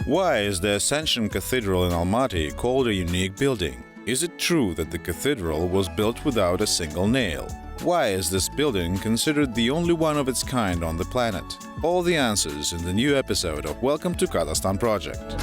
Why is the Ascension Cathedral in Almaty called a unique building? Is it true that the cathedral was built without a single nail? Why is this building considered the only one of its kind on the planet? All the answers in the new episode of Welcome to Kazakhstan Project.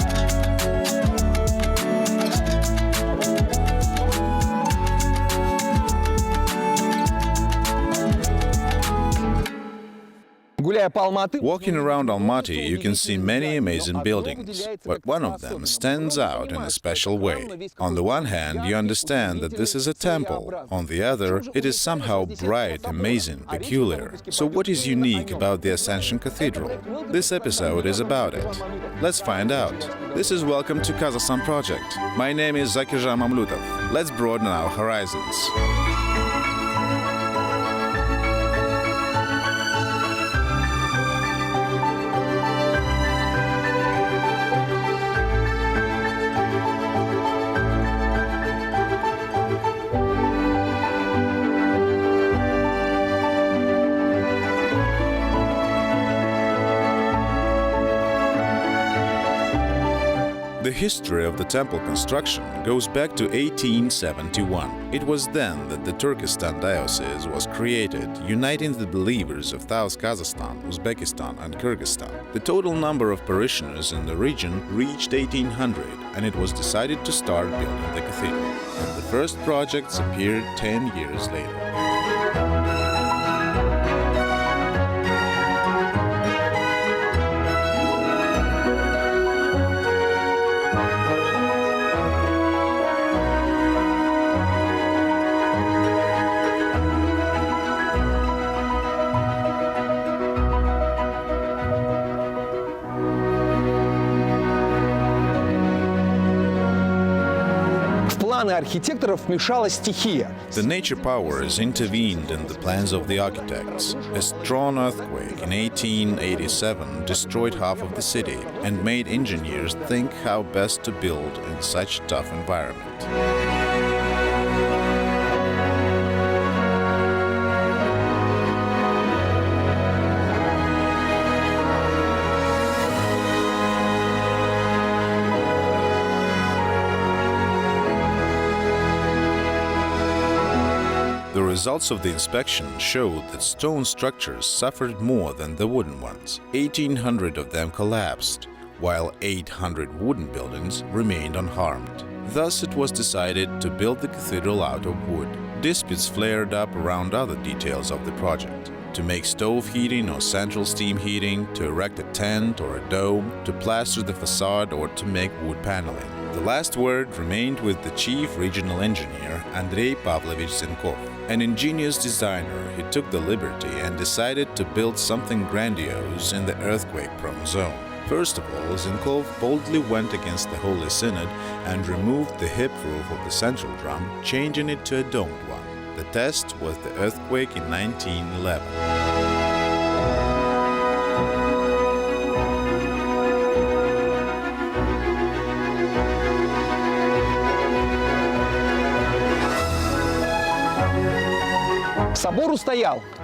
Walking around Almaty, you can see many amazing buildings, but one of them stands out in a special way. On the one hand, you understand that this is a temple. On the other, it is somehow bright, amazing, peculiar. So what is unique about the Ascension Cathedral? This episode is about it. Let's find out. This is Welcome to Kazakhstan Project. My name is Zakirjan Mamlutov. Let's broaden our horizons. The history of the temple construction goes back to 1871. It was then that the Turkestan diocese was created, uniting the believers of South Kazakhstan, Uzbekistan and Kyrgyzstan. The total number of parishioners in the region reached 1800, and it was decided to start building the cathedral. And the first projects appeared 10 years later. The nature powers intervened in the plans of the architects. A strong earthquake in 1887 destroyed half of the city and made engineers think how best to build in such a tough environment. The results of the inspection showed that stone structures suffered more than the wooden ones. 1,800 of them collapsed, while 800 wooden buildings remained unharmed. Thus, it was decided to build the cathedral out of wood. Disputes flared up around other details of the project. To make stove heating or central steam heating, to erect a tent or a dome, to plaster the facade or to make wood paneling. The last word remained with the chief regional engineer, Andrei Pavlovich Zenkov. An ingenious designer, he took the liberty and decided to build something grandiose in the earthquake-prone zone. First of all, Zenkov boldly went against the Holy Synod and removed the hip roof of the central drum, changing it to a domed one. The test was the earthquake in 1911.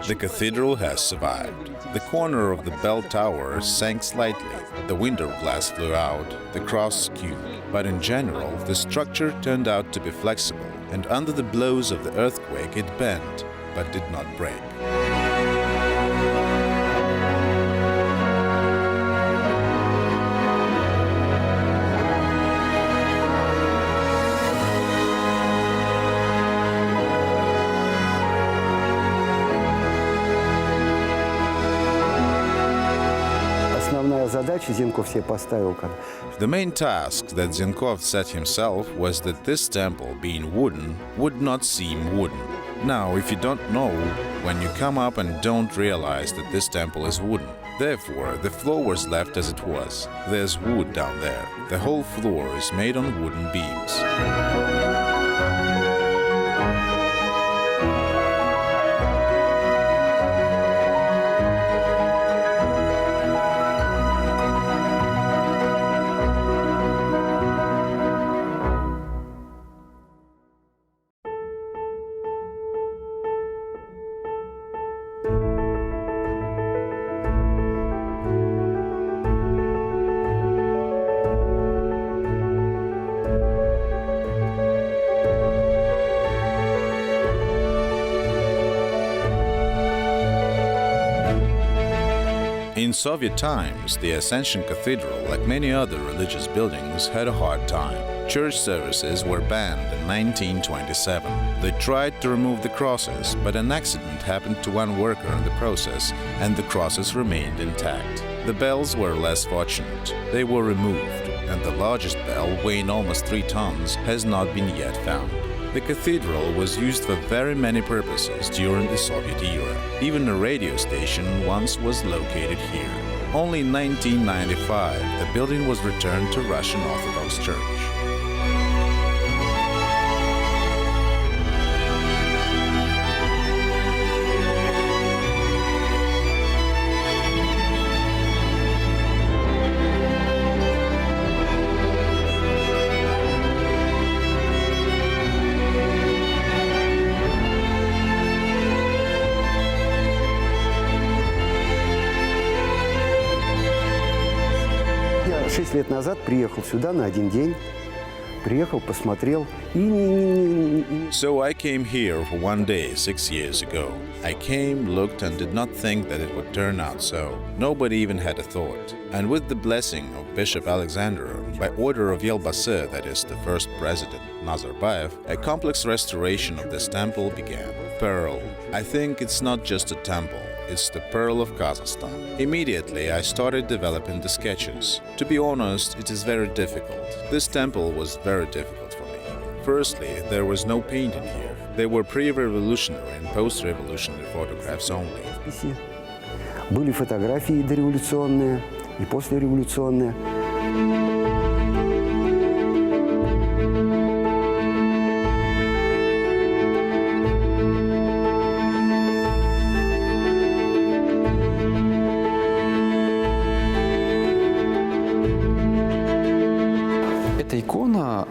The cathedral has survived. The corner of the bell tower sank slightly, the window glass flew out, the cross skewed. But in general, the structure turned out to be flexible, and under the blows of the earthquake it bent, but did not break. The main task that Zenkov set himself was that this temple, being wooden, would not seem wooden. Now, if you don't know, when you come up and don't realize that this temple is wooden. Therefore, the floor was left as it was. There's wood down there. The whole floor is made on wooden beams. In Soviet times, the Ascension Cathedral, like many other religious buildings, had a hard time. Church services were banned in 1927. They tried to remove the crosses, but an accident happened to one worker in the process, and the crosses remained intact. The bells were less fortunate. They were removed, and the largest bell, weighing almost 3 tons, has not been yet found. The cathedral was used for very many purposes during the Soviet era. Even a radio station once was located here. Only in 1995, the building was returned to Russian Orthodox Church. Я 6 лет назад приехал сюда на один день. Приехал, посмотрел So I came here for one day 6 years ago. I came, looked, and did not think that it would turn out so. Nobody even had a thought. And with the blessing of Bishop Alexander, by order of Yelbase, that is the first president, Nazarbayev, a complex restoration of this temple began. Pearl. I think it's not just a temple. It's the Pearl of Kazakhstan. Immediately, I started developing the sketches. To be honest, it is very difficult. This temple was very difficult for me. Firstly, there was no painting here. They were pre-revolutionary and post-revolutionary photographs only. Были фотографии дореволюционные и послереволюционные. Эта икона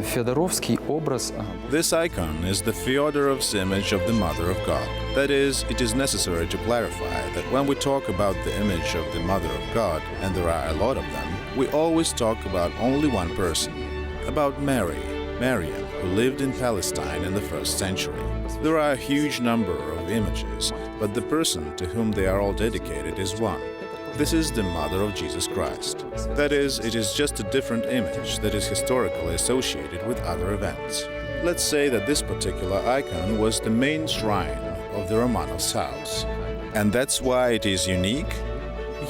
Феодоровский образ. This icon is the Fyodorov's image of the Mother of God. That is, it is necessary to clarify that when we talk about the image of the Mother of God, and there are a lot of them, we always talk about only one person, about Mary, Mariam, who lived in Palestine in the 1st century. There are a huge number of images, but the person to whom they are all dedicated is one. This is the Mother of Jesus Christ. That is, it is just a different image that is historically associated with other events. Let's say that this particular icon was the main shrine of the Romanovs' house. And that's why it is unique?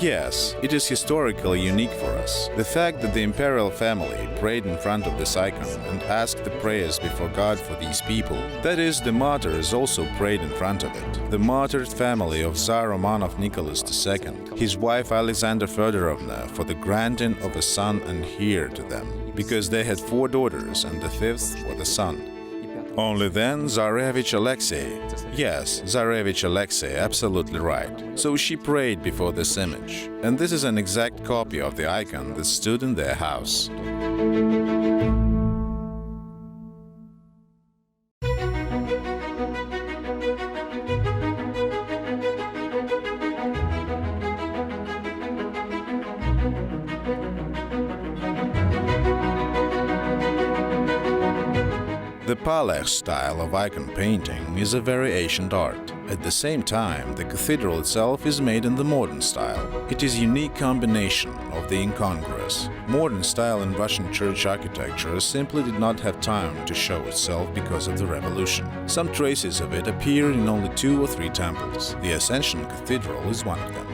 Yes, it is historically unique for us. The fact that the imperial family prayed in front of this icon and asked the prayers before God for these people, that is, the martyrs also prayed in front of it. The martyred family of Tsar Romanov Nicholas II, his wife Alexandra Feodorovna, for the granting of a son and heir to them, because they had 4 daughters and the 5th was the son. Only then Tsarevich Alexei. Yes, Tsarevich Alexei, absolutely right. So she prayed before this image. And this is an exact copy of the icon that stood in their house. The Palech style of icon painting is a very ancient art. At the same time, the cathedral itself is made in the modern style. It is a unique combination of the incongruous. Modern style in Russian church architecture simply did not have time to show itself because of the revolution. Some traces of it appear in only 2 or 3 temples. The Ascension Cathedral is one of them.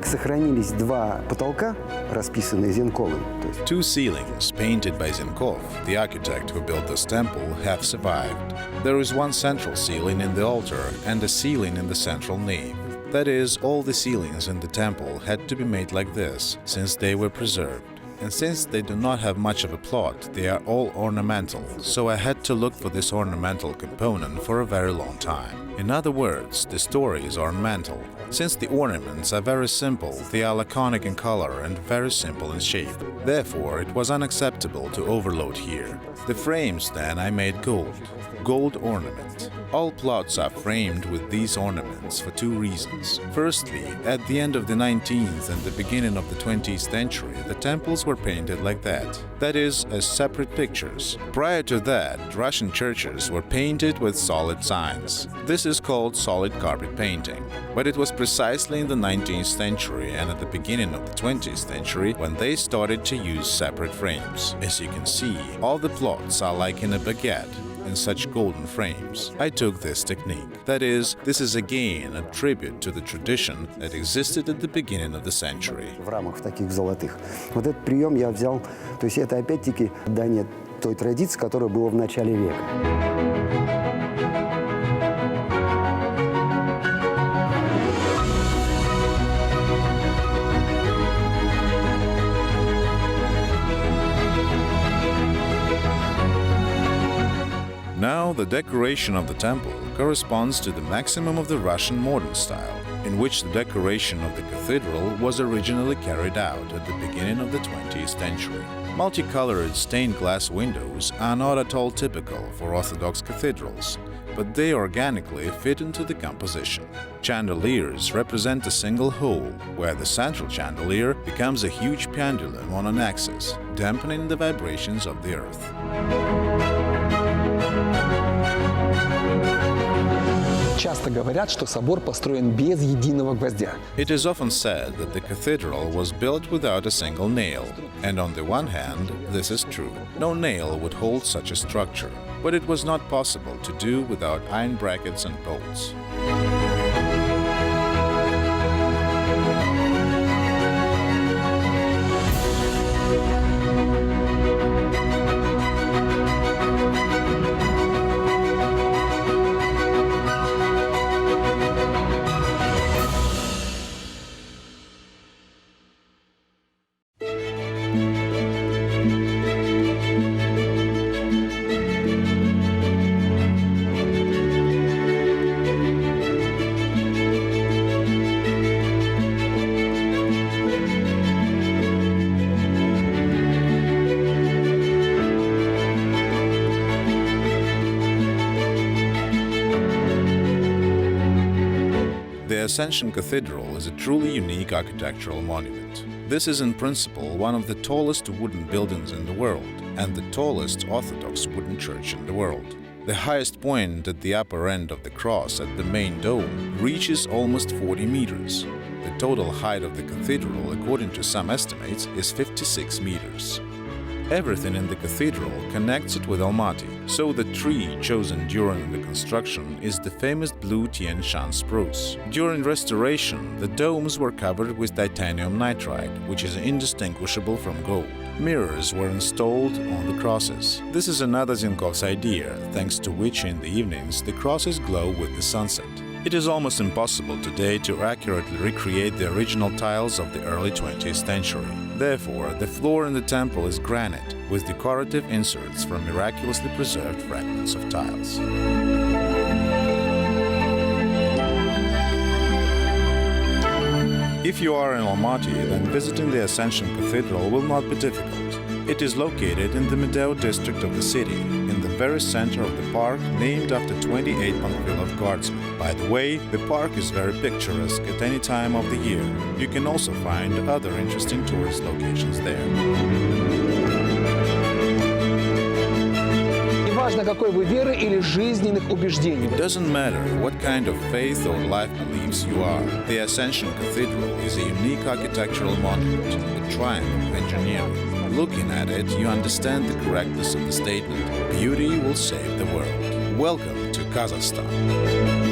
Сохранились 2 потолка, расписанные Зенковым. 2 ceilings painted by Zenkov, the architect who built this temple, have survived. There is one central ceiling in the altar and a ceiling in the central nave. That is, all the ceilings in the temple had to be made like this, since they were preserved. And since they do not have much of a plot, they are all ornamental, so I had to look for this ornamental component for a very long time. In other words, the story is ornamental. Since the ornaments are very simple, they are laconic in color and very simple in shape. Therefore, it was unacceptable to overload here. The frames then I made gold ornament. All plots are framed with these ornaments for two reasons. Firstly, at the end of the 19th and the beginning of the 20th century, the temples were painted like that. That is, as separate pictures. Prior to that, Russian churches were painted with solid signs. This is called solid carpet painting. But it was precisely in the 19th century and at the beginning of the 20th century when they started to use separate frames. As you can see, all the plots are like in a baguette, in such golden frames. I took this technique. That is, this is again a tribute to the tradition that existed at the beginning of the century. В рамах таких золотых. Вот этот прием я взял, то есть это опять-таки дань той традиции, которая была в начале века. Now, the decoration of the temple corresponds to the maximum of the Russian modern style, in which the decoration of the cathedral was originally carried out at the beginning of the 20th century. Multicolored stained glass windows are not at all typical for Orthodox cathedrals, but they organically fit into the composition. Chandeliers represent a single hole, where the central chandelier becomes a huge pendulum on an axis, dampening the vibrations of the earth. Часто говорят, что собор построен без единого гвоздя. It is often said that the cathedral was built without a single nail, and on the one hand, this is true. No nail would hold such a structure, but it was not possible to do without iron brackets and bolts. The Ascension Cathedral is a truly unique architectural monument. This is in principle one of the tallest wooden buildings in the world and the tallest Orthodox wooden church in the world. The highest point at the upper end of the cross at the main dome reaches almost 40 meters. The total height of the cathedral, according to some estimates, is 56 meters. Everything in the cathedral connects it with Almaty, so the tree chosen during the construction is the famous blue Tian Shan spruce. During restoration, the domes were covered with titanium nitride, which is indistinguishable from gold. Mirrors were installed on the crosses. This is another Zinkov's idea, thanks to which in the evenings the crosses glow with the sunset. It is almost impossible today to accurately recreate the original tiles of the early 20th century. Therefore, the floor in the temple is granite, with decorative inserts from miraculously preserved fragments of tiles. If you are in Almaty, then visiting the Ascension Cathedral will not be difficult. It is located in the Medeo district of the city, in the very center of the park named after 28 Panfilov guardsmen. By the way, the park is very picturesque at any time of the year. You can also find other interesting tourist locations there. Неважно, какой вы веры или жизненных убеждений. It doesn't matter what kind of faith or life beliefs you are. The Ascension Cathedral is a unique architectural monument, a triumph of engineering. Looking at it, you understand the correctness of the statement, "Beauty will save the world." Welcome to Kazakhstan.